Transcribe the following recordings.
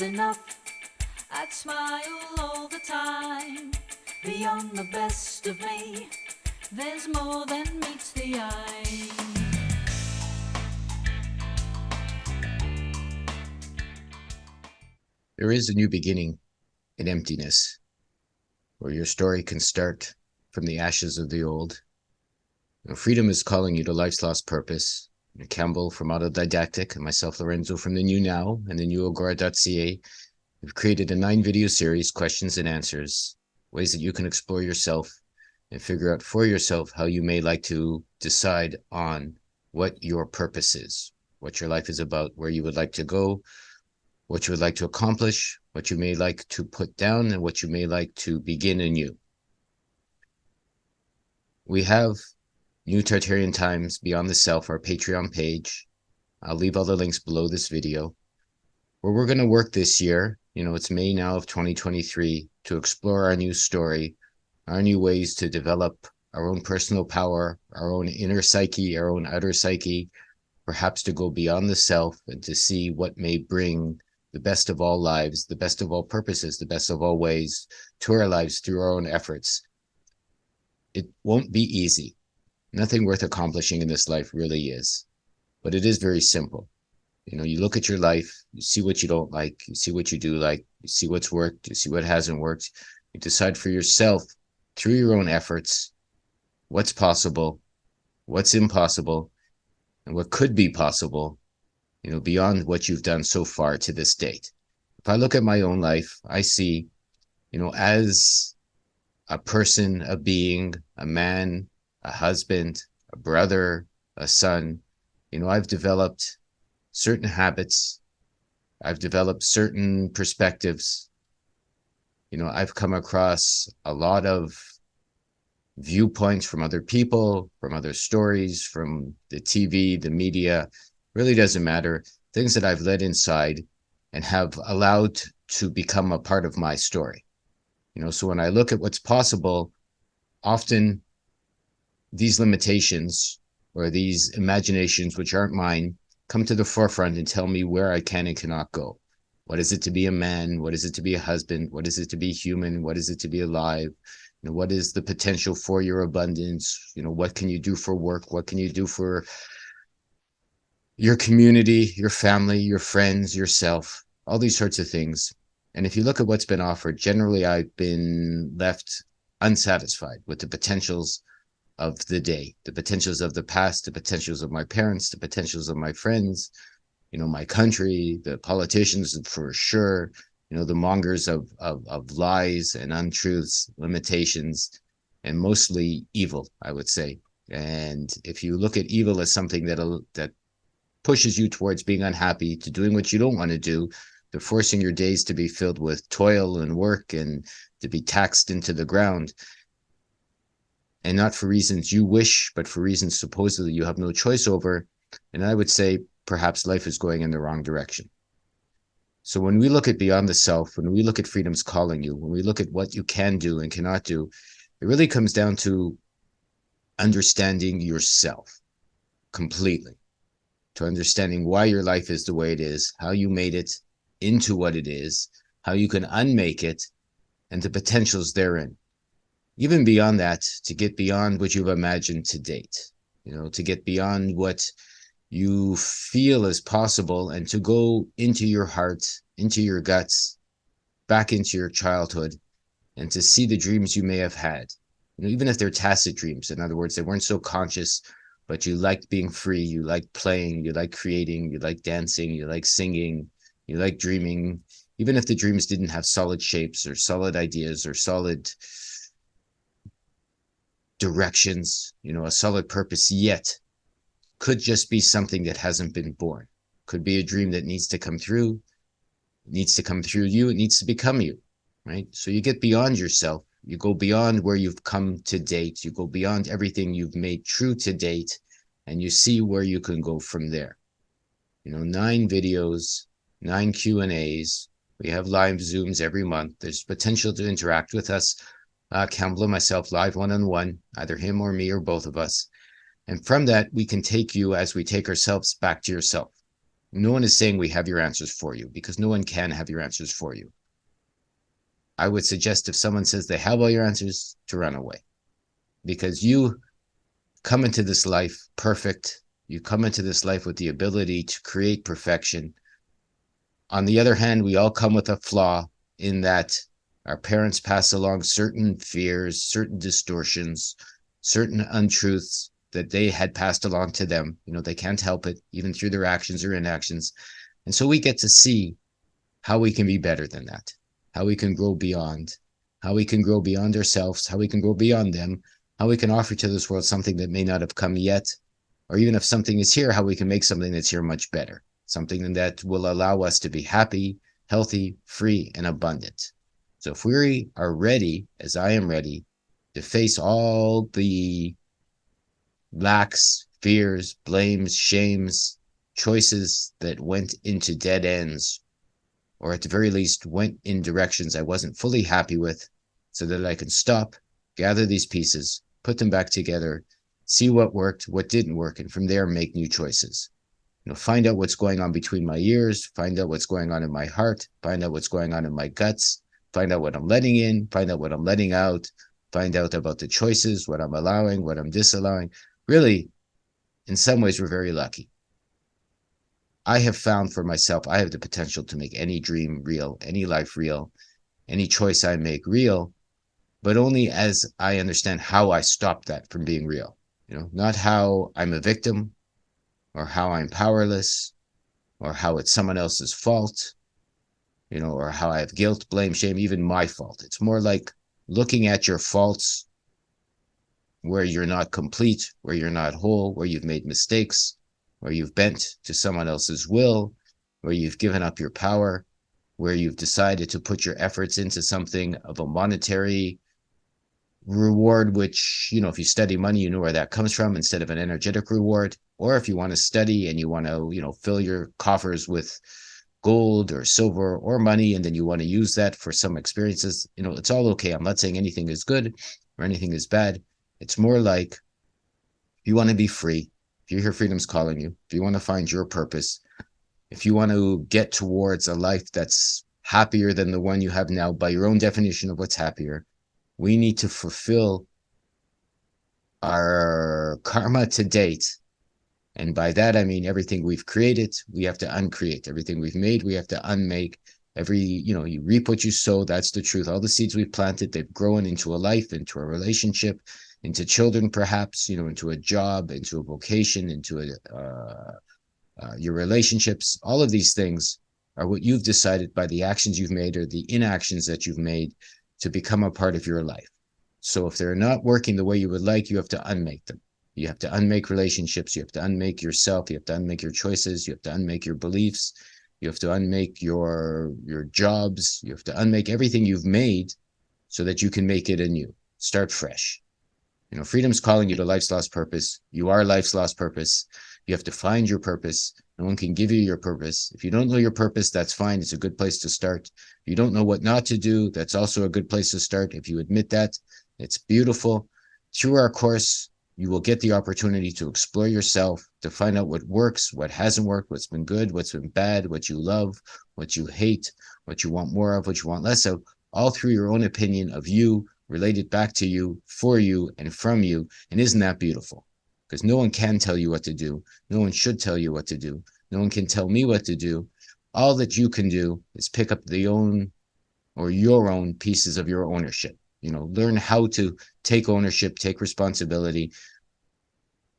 was enough. I'd smile all the time. Beyond the best of me, there's more than meets the eye. There is a new beginning in emptiness, where your story can start from the ashes of the old. Freedom is calling you to life's lost purpose. Campbell from Autodidactic and myself, Lorenzo, from the New Now and the newagora.ca. We've created a 9-video series, questions and answers, ways that you can explore yourself and figure out for yourself how you may like to decide on what your purpose is, what your life is about, where you would like to go, what you would like to accomplish, what you may like to put down, and what you may like to begin anew. We have New Tartarian Times Beyond the Self, our Patreon page. I'll leave all the links below this video, where we're going to work this year. It's May now of 2023, to explore our new story, our new ways to develop our own personal power, our own inner psyche, our own outer psyche, perhaps to go beyond the self and to see what may bring the best of all lives, the best of all purposes, the best of all ways to our lives through our own efforts. It won't be easy. Nothing worth accomplishing in this life really is, but it is very simple. You look at your life, you see what you don't like, you see what you do like, you see what's worked, you see what hasn't worked. You decide for yourself through your own efforts what's possible, what's impossible, and what could be possible, beyond what you've done so far to this date. If I look at my own life, I see, as a person, a being, a man, a husband, a brother, a son, I've developed certain habits. I've developed certain perspectives. I've come across a lot of viewpoints from other people, from other stories, from the TV, the media. Really doesn't matter. Things that I've let inside and have allowed to become a part of my story. So when I look at what's possible, often these limitations or these imaginations, which aren't mine, come to the forefront and tell me where I can and cannot go. What is it to be a man? What is it to be a husband? What is it to be human? What is it to be alive? What is the potential for your abundance? What can you do for work? What can you do for your community, your family, your friends, yourself, all these sorts of things. And if you look at what's been offered, generally I've been left unsatisfied with the potentials of the day, the potentials of the past, the potentials of my parents, the potentials of my friends, my country, the politicians for sure, the mongers of lies and untruths, limitations, and mostly evil, I would say. And if you look at evil as something that pushes you towards being unhappy, to doing what you don't want to do, to forcing your days to be filled with toil and work and to be taxed into the ground, and not for reasons you wish, but for reasons supposedly you have no choice over, and I would say perhaps life is going in the wrong direction. So when we look at beyond the self, when we look at freedom's calling you, when we look at what you can do and cannot do, it really comes down to understanding yourself completely, to understanding why your life is the way it is, how you made it into what it is, how you can unmake it, and the potentials therein. Even beyond that, to get beyond what you've imagined to date, to get beyond what you feel is possible, and to go into your heart, into your guts, back into your childhood, and to see the dreams you may have had, even if they're tacit dreams. In other words, they weren't so conscious, but you liked being free, you liked playing, you liked creating, you liked dancing, you liked singing, you liked dreaming, even if the dreams didn't have solid shapes or solid ideas or solid directions, a solid purpose yet. Could just be something that hasn't been born. Could be a dream that needs to come through. It needs to come through you. It needs to become you, right? So you get beyond yourself. You go beyond where you've come to date. You go beyond everything you've made true to date, and you see where you can go from there. 9 videos, 9 Q&As. We have live Zooms every month. There's potential to interact with us, Campbell and myself, live one-on-one, either him or me or both of us. And from that, we can take you as we take ourselves back to yourself. No one is saying we have your answers for you, because no one can have your answers for you. I would suggest if someone says they have all your answers, to run away, because you come into this life perfect. You come into this life with the ability to create perfection. On the other hand, we all come with a flaw in that our parents pass along certain fears, certain distortions, certain untruths that they had passed along to them. They can't help it, even through their actions or inactions. And so we get to see how we can be better than that, how we can grow beyond, how we can grow beyond ourselves, how we can grow beyond them, how we can offer to this world something that may not have come yet, or even if something is here, how we can make something that's here much better, something that will allow us to be happy, healthy, free, and abundant. So if we are ready, as I am ready, to face all the lacks, fears, blames, shames, choices that went into dead ends, or at the very least went in directions I wasn't fully happy with, so that I can stop, gather these pieces, put them back together, see what worked, what didn't work, and from there make new choices. Find out what's going on between my ears, find out what's going on in my heart, find out what's going on in my guts, find out what I'm letting in, find out what I'm letting out, find out about the choices, what I'm allowing, what I'm disallowing. Really, in some ways, we're very lucky. I have found for myself, I have the potential to make any dream real, any life real, any choice I make real, but only as I understand how I stop that from being real. Not how I'm a victim, or how I'm powerless, or how it's someone else's fault, or how I have guilt, blame, shame, even my fault. It's more like looking at your faults where you're not complete, where you're not whole, where you've made mistakes, where you've bent to someone else's will, where you've given up your power, where you've decided to put your efforts into something of a monetary reward, which, if you study money, you know where that comes from, instead of an energetic reward. Or if you want to study and you want to, fill your coffers with gold or silver or money, and then you want to use that for some experiences, it's all okay. I'm not saying anything is good or anything is bad. It's more like, if you want to be free, if you hear freedom's calling you, if you want to find your purpose, if you want to get towards a life that's happier than the one you have now, by your own definition of what's happier, we need to fulfill our karma to date. And by that, I mean everything we've created, we have to uncreate. Everything we've made, we have to unmake. You reap what you sow. That's the truth. All the seeds we've planted, they've grown into a life, into a relationship, into children, perhaps, into a job, into a vocation, into your relationships. All of these things are what you've decided by the actions you've made or the inactions that you've made to become a part of your life. So if they're not working the way you would like, you have to unmake them. You have to unmake relationships. You have to unmake yourself. You have to unmake your choices. You have to unmake your beliefs. You have to unmake your jobs. You have to unmake everything you've made so that you can make it anew. Start fresh. Freedom's calling you to life's lost purpose. You are life's lost purpose. You have to find your purpose. No one can give you your purpose. If you don't know your purpose, that's fine. It's a good place to start. If you don't know what not to do, that's also a good place to start. If you admit that, it's beautiful. Through our course, you will get the opportunity to explore yourself, to find out what works, what hasn't worked, what's been good, what's been bad, what you love, what you hate, what you want more of, what you want less of, all through your own opinion of you, related back to you, for you, and from you. And isn't that beautiful? Because no one can tell you what to do. No one should tell you what to do. No one can tell me what to do. All that you can do is pick up your own pieces of your ownership. Learn how to take ownership, take responsibility,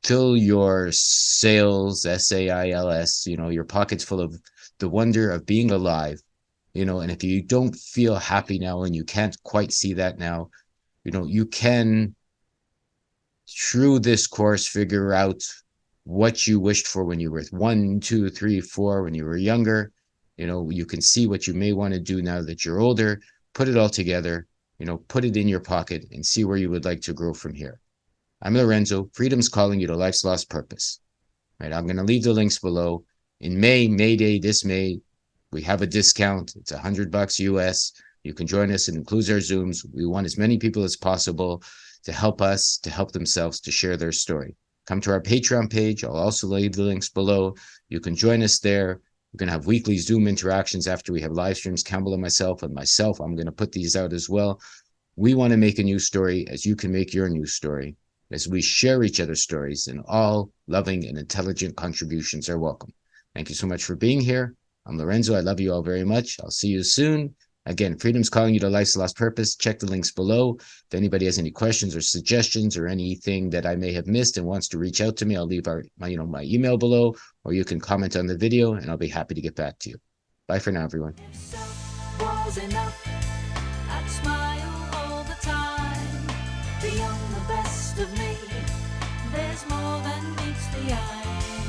fill your sails, SAILS, your pockets full of the wonder of being alive, and if you don't feel happy now and you can't quite see that now, you can, through this course, figure out what you wished for when you were 1, 2, 3, 4, when you were younger. You can see what you may want to do now that you're older, put it all together, put it in your pocket and see where you would like to grow from here. I'm Lorenzo. Freedom's calling you to life's lost purpose. Right? I'm going to leave the links below. In May Day, this May, we have a discount. It's $100 US. You can join us. It includes our Zooms. We want as many people as possible to help us, to help themselves, to share their story. come to our Patreon page. I'll also leave the links below. You can join us there. We're going to have weekly Zoom interactions after we have live streams. Campbell and myself, I'm going to put these out as well. We want to make a news story as you can make your news story, as we share each other's stories, and all loving and intelligent contributions are welcome. Thank you so much for being here. I'm Lorenzo. I love you all very much. I'll see you soon. Again, Freedom's calling you to life's lost purpose. Check the links below. If anybody has any questions or suggestions or anything that I may have missed and wants to reach out to me, I'll leave my email below, or you can comment on the video and I'll be happy to get back to you. Bye for now, everyone. If self was enough, I'd smile all the time. Beyond the best of me, there's more than meets the eye.